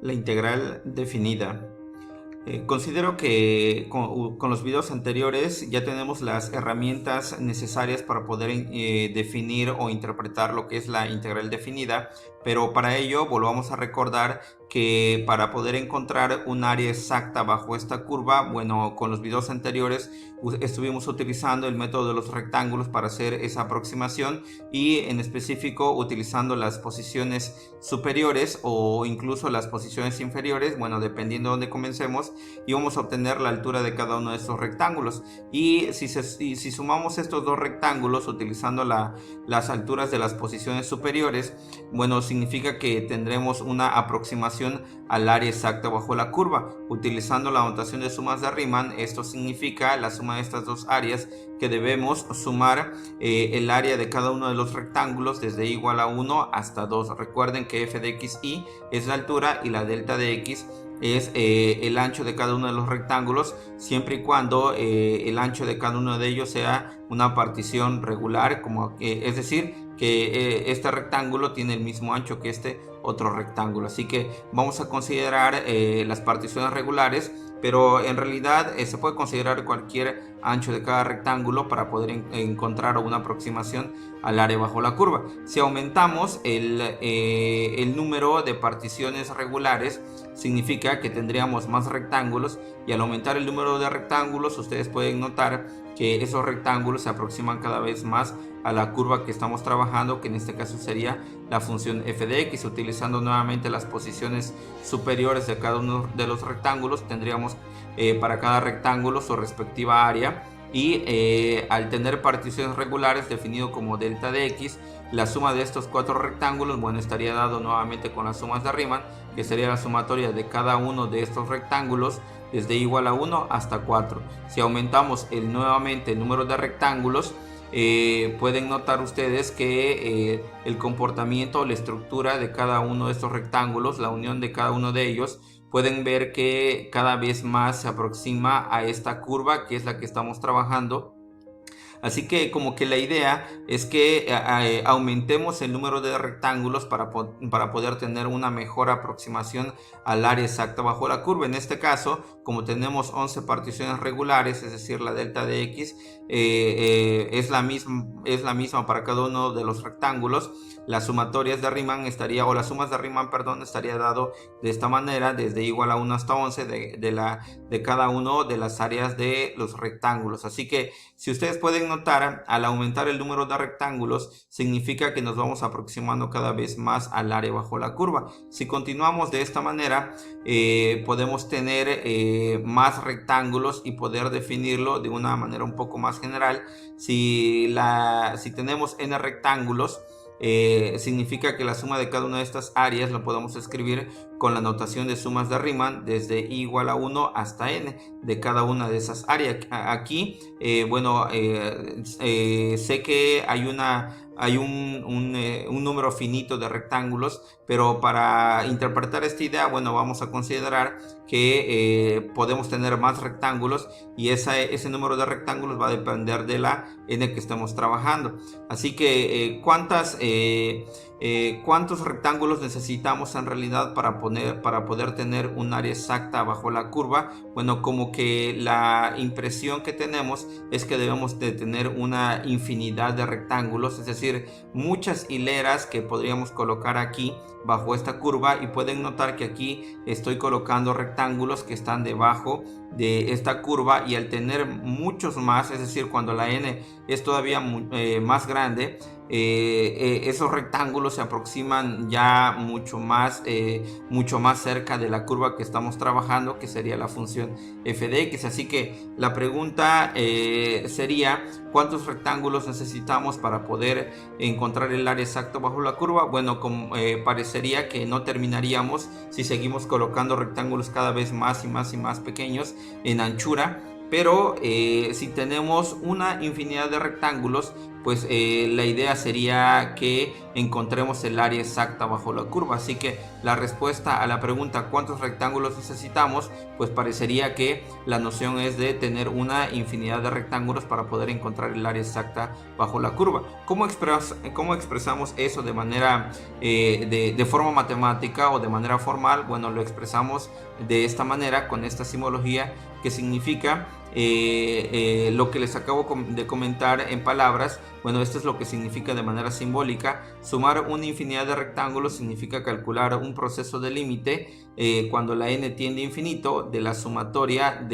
La integral definida. Considero que con los videos anteriores ya tenemos las herramientas necesarias para poder definir o interpretar lo que es la integral definida, pero para ello volvamos a recordar que para poder encontrar un área exacta bajo esta curva, bueno, con los videos anteriores estuvimos utilizando el método de los rectángulos para hacer esa aproximación y en específico utilizando las posiciones superiores o incluso las posiciones inferiores, bueno, dependiendo de dónde comencemos, y vamos a obtener la altura de cada uno de estos rectángulos. Y si sumamos estos dos rectángulos utilizando las alturas de las posiciones superiores, bueno, significa que tendremos una aproximación al área exacta bajo la curva. Utilizando la notación de sumas de Riemann, esto significa la suma de estas dos áreas, que debemos sumar el área de cada uno de los rectángulos desde igual a 1 hasta 2. Recuerden que f de x y es la altura y la delta de x es el ancho de cada uno de los rectángulos, siempre y cuando el ancho de cada uno de ellos sea una partición regular, es decir, que este rectángulo tiene el mismo ancho que este otro rectángulo. Así que vamos a considerar las particiones regulares, pero en realidad se puede considerar cualquier ancho de cada rectángulo para poder encontrar una aproximación al área bajo la curva. Si aumentamos el número de particiones regulares, significa que tendríamos más rectángulos, y al aumentar el número de rectángulos ustedes pueden notar que esos rectángulos se aproximan cada vez más a la curva que estamos trabajando, que en este caso sería la función f de x. Utilizando nuevamente las posiciones superiores de cada uno de los rectángulos, tendríamos para cada rectángulo su respectiva área, y al tener particiones regulares definido como delta de x, la suma de estos cuatro rectángulos, bueno, estaría dado nuevamente con las sumas de Riemann, que sería la sumatoria de cada uno de estos rectángulos desde igual a 1 hasta 4. Si aumentamos nuevamente el número de rectángulos, pueden notar ustedes que el comportamiento o la estructura de cada uno de estos rectángulos, la unión de cada uno de ellos, pueden ver que cada vez más se aproxima a esta curva, que es la que estamos trabajando. Así que como que la idea es que aumentemos el número de rectángulos para poder tener una mejor aproximación al área exacta bajo la curva. En este caso, como tenemos 11 particiones regulares, es decir, la delta de x es la misma para cada uno de los rectángulos. Las sumatorias de Riemann las sumas de Riemann, estaría dado de esta manera, desde igual a 1 hasta 11 de cada uno de las áreas de los rectángulos. Así que si ustedes pueden notar, al aumentar el número de rectángulos significa que nos vamos aproximando cada vez más al área bajo la curva. Si continuamos de esta manera, podemos tener más rectángulos y poder definirlo de una manera un poco más general. Si tenemos n rectángulos, significa que la suma de cada una de estas áreas lo podemos escribir con la notación de sumas de Riemann desde igual a 1 hasta n de cada una de esas áreas. Aquí, sé que hay un número finito de rectángulos, pero para interpretar esta idea, bueno, vamos a considerar que podemos tener más rectángulos, y ese número de rectángulos va a depender de la n que estemos trabajando. Así que ¿cuántos rectángulos necesitamos en realidad para poder tener un área exacta bajo la curva? Bueno, como que la impresión que tenemos es que debemos de tener una infinidad de rectángulos, es decir, muchas hileras que podríamos colocar aquí bajo esta curva, y pueden notar que aquí estoy colocando rectángulos que están debajo de esta curva, y al tener muchos más, es decir, cuando la n es todavía más grande, esos rectángulos se aproximan ya mucho más cerca de la curva que estamos trabajando, que sería la función f de x. Así que la pregunta sería: ¿cuántos rectángulos necesitamos para poder encontrar el área exacta bajo la curva? Bueno, parecería que no terminaríamos si seguimos colocando rectángulos cada vez más y más pequeños en anchura. Pero si tenemos una infinidad de rectángulos, pues la idea sería que encontremos el área exacta bajo la curva. Así que la respuesta a la pregunta ¿cuántos rectángulos necesitamos? Pues parecería que la noción es de tener una infinidad de rectángulos para poder encontrar el área exacta bajo la curva. ¿Cómo expresamos eso de manera de forma matemática o de manera formal? Bueno, lo expresamos de esta manera, con esta simbología, que significa lo que les acabo de comentar en palabras. Bueno, esto es lo que significa de manera simbólica. Sumar una infinidad de rectángulos significa calcular un proceso de límite cuando la n tiende a infinito de la sumatoria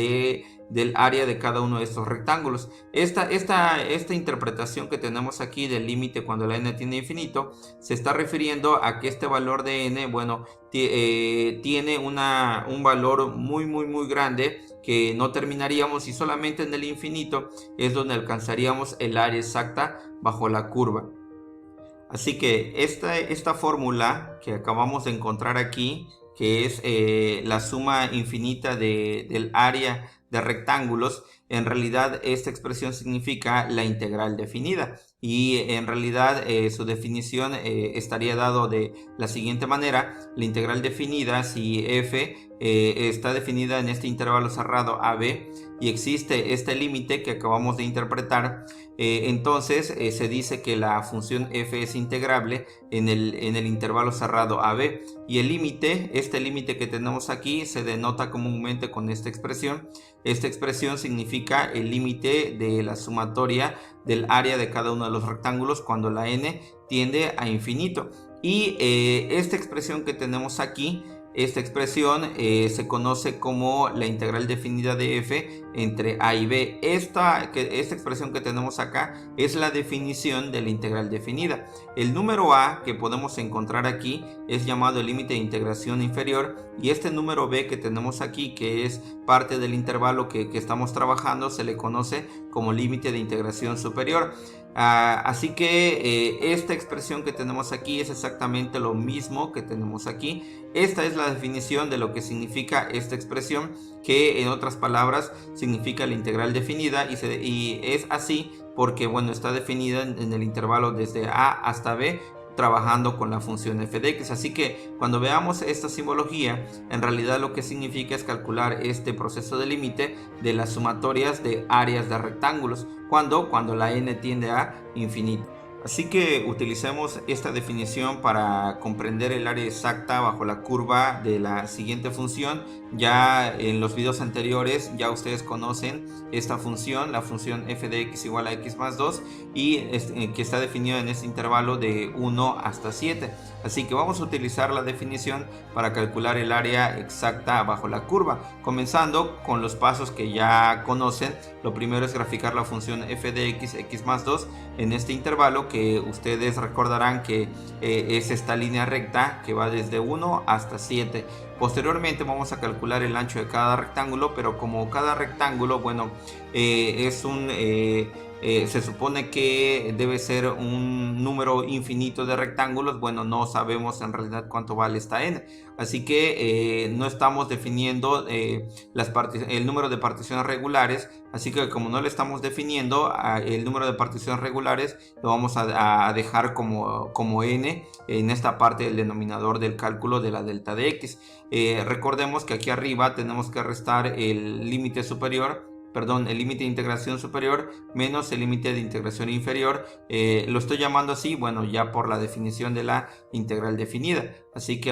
del área de cada uno de estos rectángulos. Esta interpretación que tenemos aquí del límite cuando la n tiende a infinito se está refiriendo a que este valor de n, bueno, tiene un valor muy grande, que no terminaríamos, y solamente en el infinito es donde alcanzaríamos el área exacta bajo la curva. Así que esta fórmula que acabamos de encontrar aquí, que es la suma infinita del área de rectángulos, en realidad esta expresión significa la integral definida, y en realidad su definición estaría dado de la siguiente manera. La integral definida, si f está definida en este intervalo cerrado AB y existe este límite que acabamos de interpretar, entonces se dice que la función f es integrable en el intervalo cerrado AB, y el límite, este límite que tenemos aquí, se denota comúnmente con esta expresión. Esta expresión significa el límite de la sumatoria del área de cada uno de los rectángulos cuando la n tiende a infinito. Y esta expresión que tenemos aquí, esta expresión se conoce como la integral definida de f entre a y b. Esta expresión que tenemos acá es la definición de la integral definida. El número a que podemos encontrar aquí es llamado el límite de integración inferior, y este número b que tenemos aquí, que es parte del intervalo que estamos trabajando, se le conoce como límite de integración superior. Así que esta expresión que tenemos aquí es exactamente lo mismo que tenemos aquí. Esta es la definición de lo que significa esta expresión, que en otras palabras significa la integral definida, y es así porque, bueno, está definida en el intervalo desde a hasta b, trabajando con la función f de x. Así que cuando veamos esta simbología, en realidad lo que significa es calcular este proceso de límite de las sumatorias de áreas de rectángulos cuando la n tiende a infinito. Así que utilicemos esta definición para comprender el área exacta bajo la curva de la siguiente función. Ya en los videos anteriores ya ustedes conocen esta función, la función f de x igual a x más 2, y que está definida en este intervalo de 1 hasta 7. Así que vamos a utilizar la definición para calcular el área exacta bajo la curva, comenzando con los pasos que ya conocen. Lo primero es graficar la función f de x, x más 2, en este intervalo, que ustedes recordarán que es esta línea recta que va desde 1 hasta 7. Posteriormente vamos a calcular el ancho de cada rectángulo, pero como cada rectángulo, bueno, se supone que debe ser un número infinito de rectángulos. Bueno, no sabemos en realidad cuánto vale esta n, así que no estamos definiendo el número de particiones regulares. Así que como no le estamos definiendo el número de particiones regulares, lo vamos a dejar como n en esta parte del denominador del cálculo de la delta de x. Recordemos que aquí arriba tenemos que restar el límite superior, perdón, el límite de integración superior menos el límite de integración inferior. Lo estoy llamando así, bueno, ya por la definición de la integral definida. Así que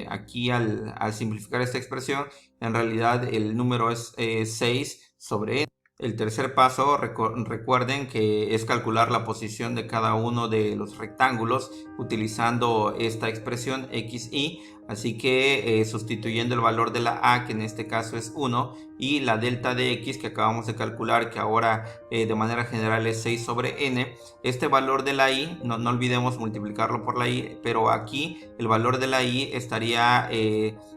aquí al simplificar esta expresión, en realidad el número es 6 sobre n. El tercer paso, recuerden que es calcular la posición de cada uno de los rectángulos utilizando esta expresión xy. Así que sustituyendo el valor de la a, que en este caso es 1, y la delta de x que acabamos de calcular, que ahora de manera general es 6 sobre n, este valor de la y, no olvidemos multiplicarlo por la y, pero aquí el valor de la y estaría,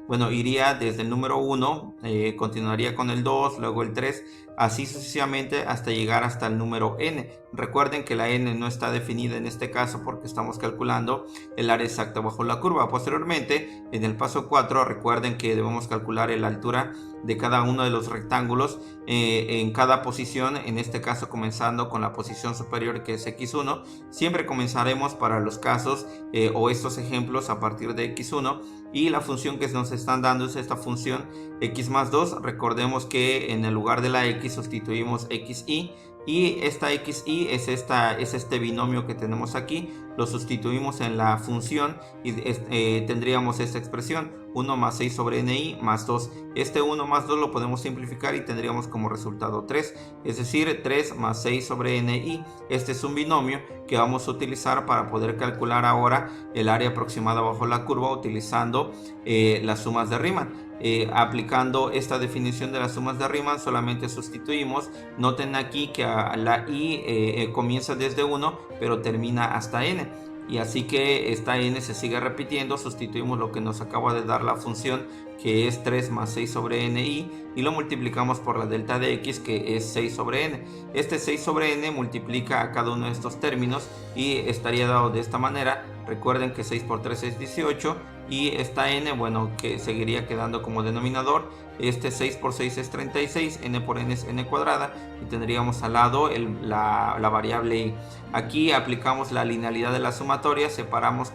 bueno, iría desde el número 1, continuaría con el 2, luego el 3, así sucesivamente hasta llegar hasta el número n. Recuerden que la n no está definida en este caso porque estamos calculando el área exacta bajo la curva. Posteriormente, en el paso 4, recuerden que debemos calcular la altura de cada uno de los rectángulos en cada posición, en este caso comenzando con la posición superior, que es x1. Siempre comenzaremos para los casos o estos ejemplos a partir de x1, y la función que nos están dando es esta función x más 2. Recordemos que en el lugar de la x sustituimos xy, y esta xy es este binomio que tenemos aquí, lo sustituimos en la función y tendríamos esta expresión 1 más 6 sobre ni más 2. Este 1 más 2 lo podemos simplificar y tendríamos como resultado 3, es decir, 3 más 6 sobre ni. Este es un binomio que vamos a utilizar para poder calcular ahora el área aproximada bajo la curva utilizando las sumas de Riemann. Aplicando esta definición de las sumas de Riemann, solamente sustituimos. Noten aquí que la i comienza desde 1 pero termina hasta n, y así que esta n se sigue repitiendo. Sustituimos lo que nos acaba de dar la función, que es 3 más 6 sobre ni, y lo multiplicamos por la delta de x, que es 6 sobre n. Este 6 sobre n multiplica a cada uno de estos términos y estaría dado de esta manera. Recuerden que 6 por 3 es 18, y esta n, bueno, que seguiría quedando como denominador. Este 6 por 6 es 36, n por n es n cuadrada, y tendríamos al lado la variable y. Aquí aplicamos la linealidad de la sumatoria, separamos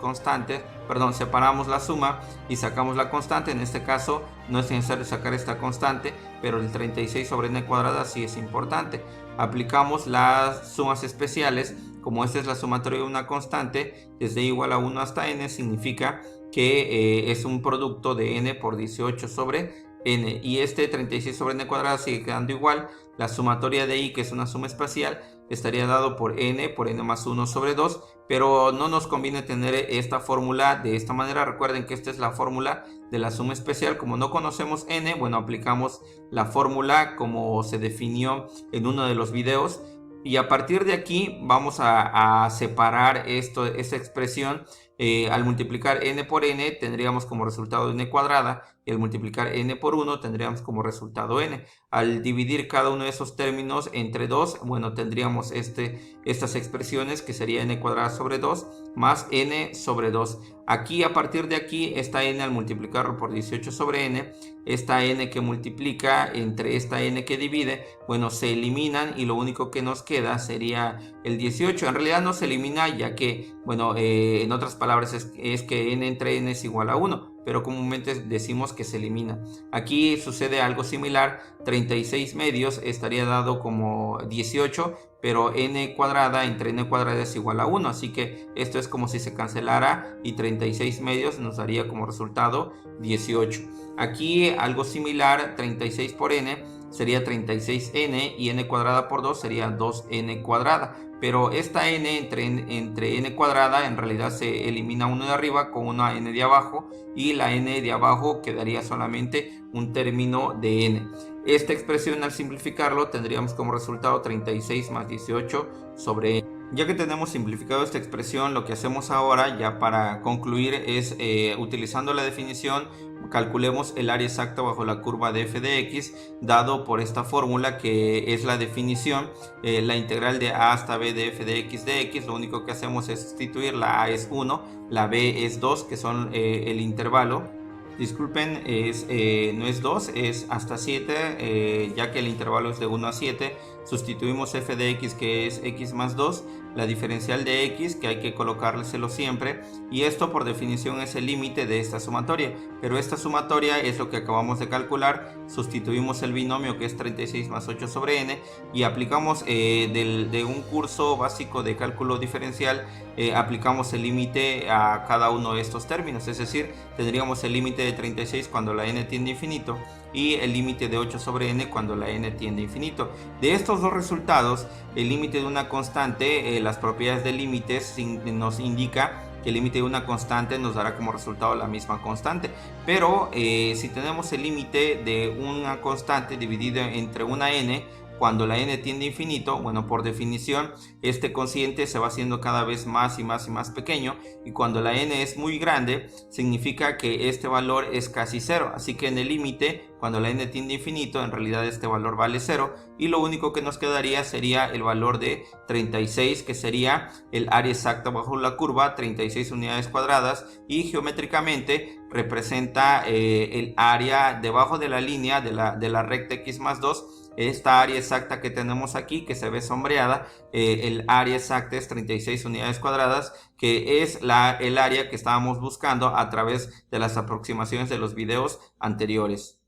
la suma y sacamos la constante. En este caso no es necesario sacar esta constante, pero el 36 sobre n cuadrada sí es importante. Aplicamos las sumas especiales. Como esta es la sumatoria de una constante, desde igual a 1 hasta n, significa que es un producto de n por 18 sobre n, y este 36 sobre n cuadrada sigue quedando igual. La sumatoria de i, que es una suma espacial, estaría dado por n más 1 sobre 2, pero no nos conviene tener esta fórmula de esta manera. Recuerden que esta es la fórmula de la suma especial. Como no conocemos n, bueno, aplicamos la fórmula como se definió en uno de los videos, y a partir de aquí vamos a separar esta expresión. Al multiplicar n por n tendríamos como resultado n cuadrada, y al multiplicar n por 1 tendríamos como resultado n. Al dividir cada uno de esos términos entre 2, bueno, tendríamos estas expresiones, que sería n cuadrada sobre 2 más n sobre 2. Aquí, a partir de aquí, esta n al multiplicarlo por 18 sobre n, esta n que multiplica entre esta n que divide, bueno, se eliminan, y lo único que nos queda sería el 18. En realidad no se elimina, ya que, bueno, en otras palabras es que n entre n es igual a 1, pero comúnmente decimos que se elimina. Aquí sucede algo similar. 36 medios estaría dado como 18, pero n cuadrada entre n cuadrada es igual a 1, así que esto es como si se cancelara, y 36 medios nos daría como resultado 18. Aquí algo similar, 36 por n sería 36n, y n cuadrada por 2 sería 2n cuadrada. Pero esta n entre n cuadrada en realidad se elimina uno de arriba con una n de abajo, y la n de abajo quedaría solamente un término de n. Esta expresión, al simplificarlo, tendríamos como resultado 36 más 18 sobre n. Ya que tenemos simplificado esta expresión, lo que hacemos ahora, ya para concluir, es utilizando la definición, calculemos el área exacta bajo la curva de f de x, dado por esta fórmula, que es la definición, la integral de a hasta b de f de x. Lo único que hacemos es sustituir. La a es 1, la b es 2, que son el intervalo. Disculpen, no es 2, es hasta 7, ya que el intervalo es de 1 a 7. Sustituimos f de x, que es x más 2, la diferencial de x, que hay que colocárselo siempre, y esto por definición es el límite de esta sumatoria, pero esta sumatoria es lo que acabamos de calcular. Sustituimos el binomio, que es 36 más 8 sobre n, y aplicamos de un curso básico de cálculo diferencial, aplicamos el límite a cada uno de estos términos, es decir, tendríamos el límite de 36 cuando la n tiende a infinito, y el límite de 8 sobre n cuando la n tiende a infinito. De estos dos resultados, el límite de una constante, las propiedades del límite nos indica que el límite de una constante nos dará como resultado la misma constante, pero si tenemos el límite de una constante dividido entre una n cuando la n tiende a infinito, bueno, por definición este cociente se va haciendo cada vez más y más y más pequeño, y cuando la n es muy grande significa que este valor es casi cero, así que en el límite, cuando la n tiende a infinito, en realidad este valor vale 0 y lo único que nos quedaría sería el valor de 36, que sería el área exacta bajo la curva, 36 unidades cuadradas, y geométricamente representa el área debajo de la línea de la recta x más 2. Esta área exacta que tenemos aquí, que se ve sombreada, el área exacta es 36 unidades cuadradas, que es el área que estábamos buscando a través de las aproximaciones de los videos anteriores.